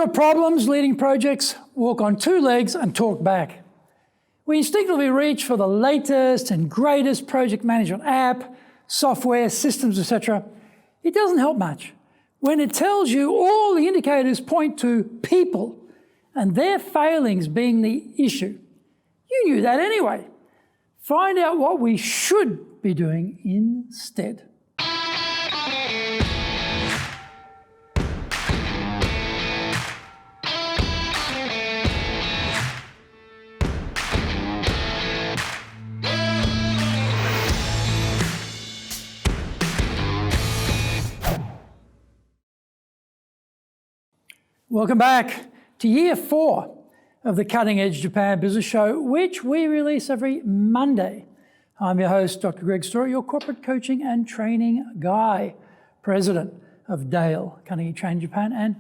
got problems leading projects, walk on two legs and talk back. We instinctively reach for the latest and greatest project management app, software, systems, etc. It doesn't help much when it tells you all the indicators point to people and their failings being the issue. You knew that anyway. Find out what we should be doing instead. Welcome back to year 4 of the Cutting Edge Japan Business Show, which we release every Monday. I'm your host, Dr. Greg Story, your corporate coaching and training guy, president of Dale, Carnegie Training Japan, and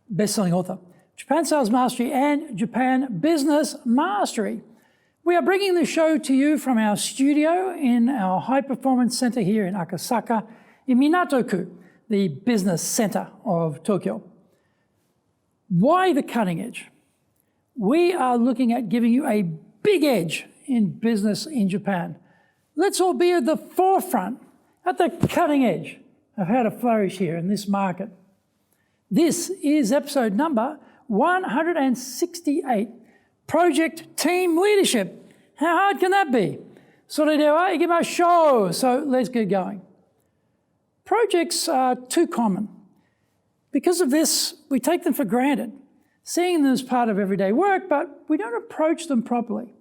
best-selling author, Japan Sales Mastery and Japan Business Mastery. We are bringing the show to you from our studio in our High Performance Center here in Akasaka, in Minato-ku, the business center of Tokyo. Why the cutting edge? We are looking at giving you a big edge in business in Japan. Let's all be at the forefront, at the cutting edge of how to flourish here in this market. This is episode number 168, Project Team Leadership. How hard can that be? So let's get going. Projects are too common. Because of this, we take them for granted, seeing them as part of everyday work, but we don't approach them properly.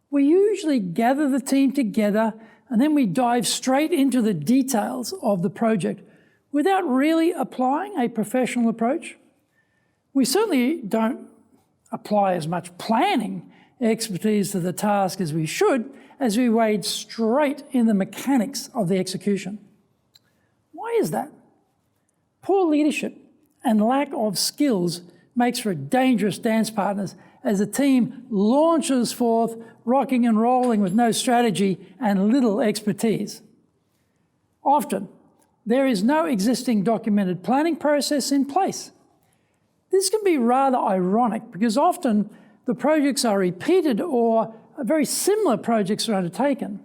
We usually gather the team together and then we dive straight into the details of the project without really applying a professional approach. We certainly don't apply as much planning expertise to the task as we should, as we wade straight in the mechanics of the execution. Why is that? Poor leadership and lack of skills makes for dangerous dance partners as a team launches forth, rocking and rolling with no strategy and little expertise. Often, there is no existing documented planning process in place. This can be rather ironic because often the projects are repeated or very similar projects are undertaken.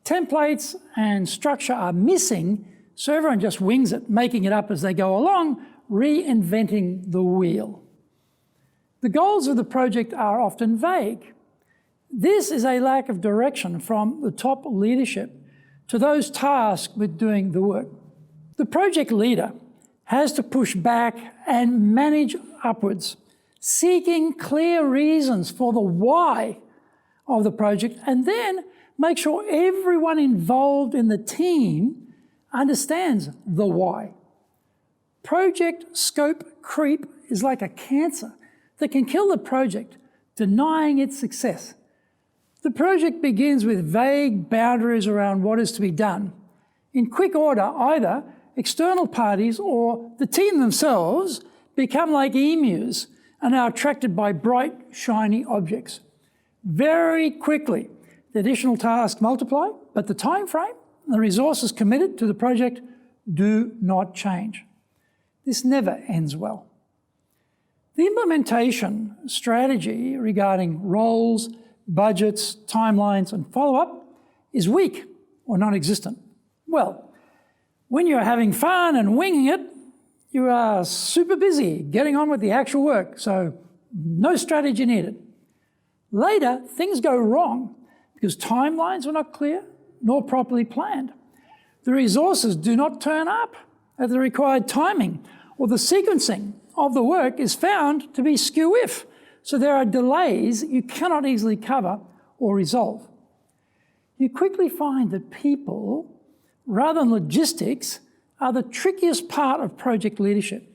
Templates and structure are missing, so everyone just wings it, making it up as they go along, reinventing the wheel. The goals of the project are often vague. This is a lack of direction from the top leadership to those tasked with doing the work. The project leader has to push back and manage upwards, seeking clear reasons for the why of the project, and then make sure everyone involved in the team understands the why. Project scope creep is like a cancer that can kill the project, denying its success. The project begins with vague boundaries around what is to be done. In quick order, either external parties or the team themselves become like emus and are attracted by bright, shiny objects. Very quickly, the additional tasks multiply, but the time frame, the resources committed to the project do not change. This never ends well. The implementation strategy regarding roles, budgets, timelines, and follow-up is weak or non-existent. Well, when you're having fun and winging it, you are super busy getting on with the actual work, so no strategy needed. Later, things go wrong because timelines were not clear nor properly planned. The resources do not turn up at the required timing, or the sequencing of the work is found to be skew-if, so there are delays you cannot easily cover or resolve. You quickly find that people, rather than logistics, are the trickiest part of project leadership.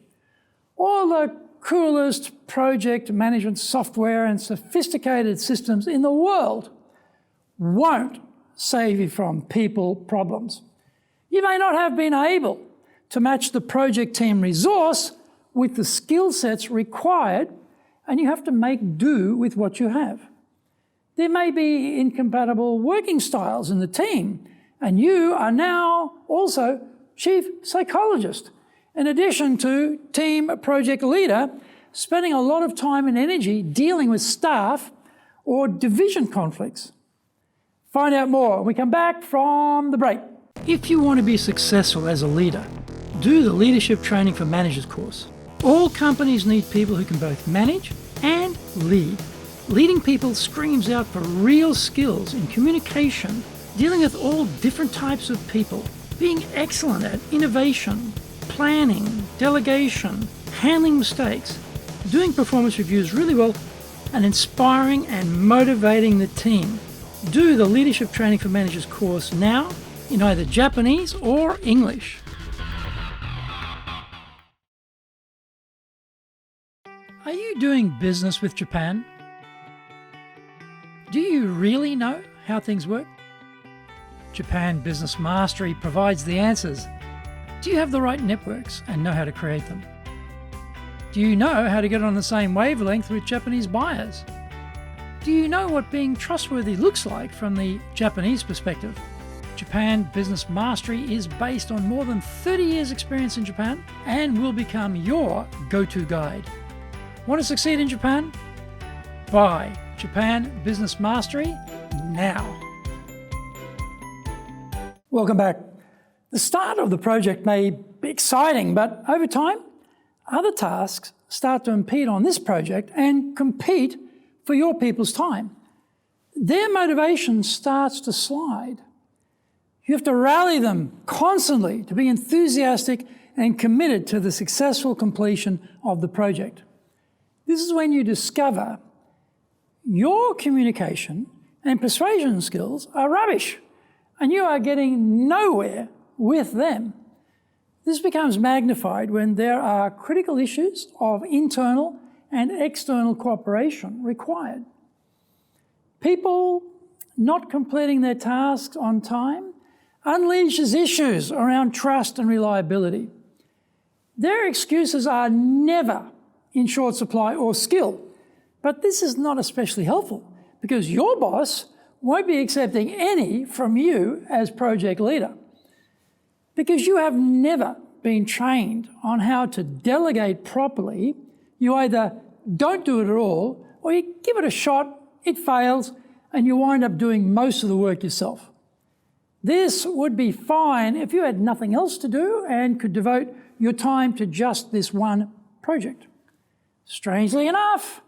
All the coolest project management software and sophisticated systems in the world won't save you from people problems. You may not have been able to match the project team resource with the skill sets required, and you have to make do with what you have. There may be incompatible working styles in the team, and you are now also chief psychologist, in addition to team project leader, spending a lot of time and energy dealing with staff or division conflicts. Find out more when we come back from the break. If you want to be successful as a leader, do the Leadership Training for Managers course. All companies need people who can both manage and lead. Leading people screams out for real skills in communication, dealing with all different types of people, being excellent at innovation, planning, delegation, handling mistakes, doing performance reviews really well, and inspiring and motivating the team. Do the Leadership Training for Managers course now in either Japanese or English. Are you doing business with Japan? Do you really know how things work? Japan Business Mastery provides the answers. Do you have the right networks and know how to create them? Do you know how to get on the same wavelength with Japanese buyers? Do you know what being trustworthy looks like from the Japanese perspective? Japan Business Mastery is based on more than 30 years' experience in Japan and will become your go-to guide. Want to succeed in Japan? Buy Japan Business Mastery now. Welcome back. The start of the project may be exciting, but over time, other tasks start to impede on this project and compete for your people's time. Their motivation starts to slide. You have to rally them constantly to be enthusiastic and committed to the successful completion of the project. This is when you discover your communication and persuasion skills are rubbish and you are getting nowhere with them. This becomes magnified when there are critical issues of internal and external cooperation required. People not completing their tasks on time unleashes issues around trust and reliability. Their excuses are never in short supply or skill, but this is not especially helpful because your boss won't be accepting any from you as project leader. Because you have never been trained on how to delegate properly, you either don't do it at all or you give it a shot, it fails, and you wind up doing most of the work yourself. This would be fine if you had nothing else to do and could devote your time to just this one project. Strangely enough,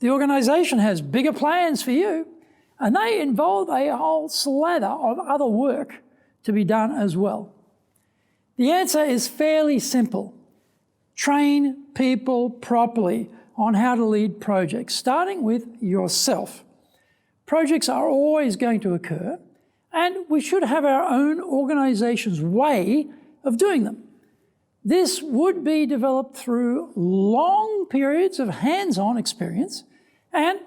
the organisation has bigger plans for you, and they involve a whole slather of other work to be done as well. The answer is fairly simple. Train people properly on how to lead projects, starting with yourself. Projects are always going to occur, and we should have our own organisation's way of doing them. This would be developed through long periods of hands-on experience and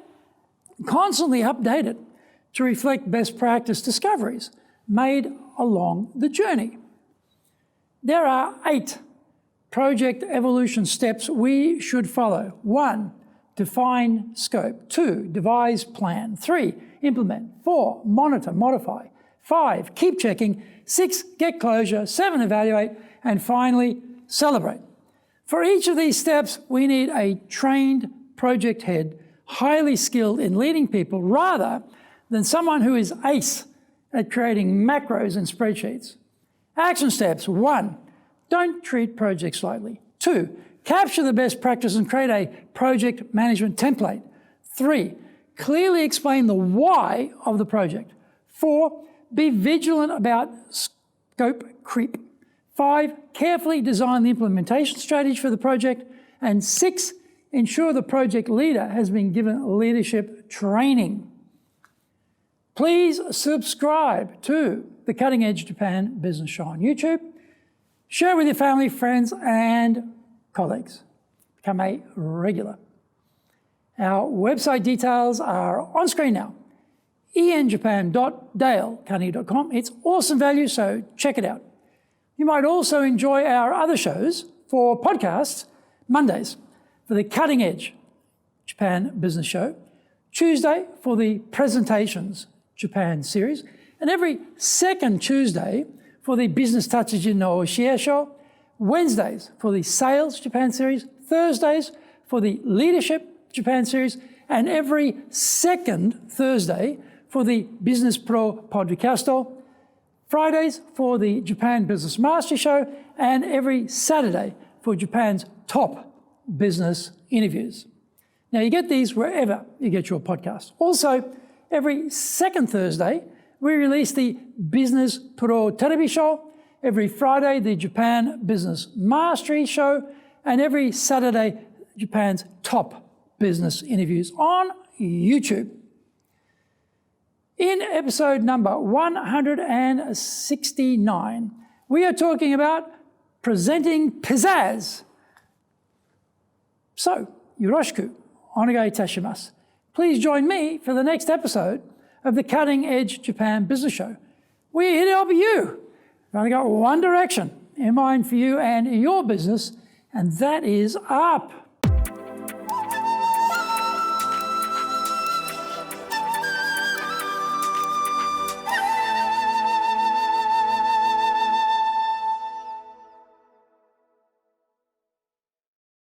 constantly updated to reflect best practice discoveries made along the journey. There are 8 project evolution steps we should follow. 1, define scope. 2, devise plan. 3, implement. 4, monitor, modify. 5, keep checking. 6, get closure. 7, evaluate. And finally, celebrate. For each of these steps, we need a trained project head, highly skilled in leading people, rather than someone who is ace at creating macros and spreadsheets. Action steps. 1, don't treat projects lightly. 2, capture the best practice and create a project management template. 3, clearly explain the why of the project. 4, be vigilant about scope creep. 5, carefully design the implementation strategy for the project. And 6, ensure the project leader has been given leadership training. Please subscribe to the Cutting Edge Japan Business Show on YouTube. Share with your family, friends, and colleagues. Become a regular. Our website details are on screen now. enjapan.dalecarnegie.com. It's awesome value, so check it out. You might also enjoy our other shows for podcasts, Mondays for the Cutting Edge Japan Business Show, Tuesday for the Presentations Japan series, and every second Tuesday for the Business Tatsujin no Share Show, Wednesdays for the Sales Japan series, Thursdays for the Leadership Japan series, and every second Thursday for the Business Pro Podcast, Fridays for the Japan Business Mastery Show, and every Saturday for Japan's top business interviews. Now, you get these wherever you get your podcast. Also, every second Thursday, we release the Business Pro Television Show, every Friday, the Japan Business Mastery Show, and every Saturday, Japan's top business interviews on YouTube. In episode number 169, we are talking about presenting pizzazz. So, yoroshiku, onegai itashimasu. Please join me for the next episode of the Cutting Edge Japan Business Show. We're here to help you. We've only got one direction in mind for you and your business, and that is up.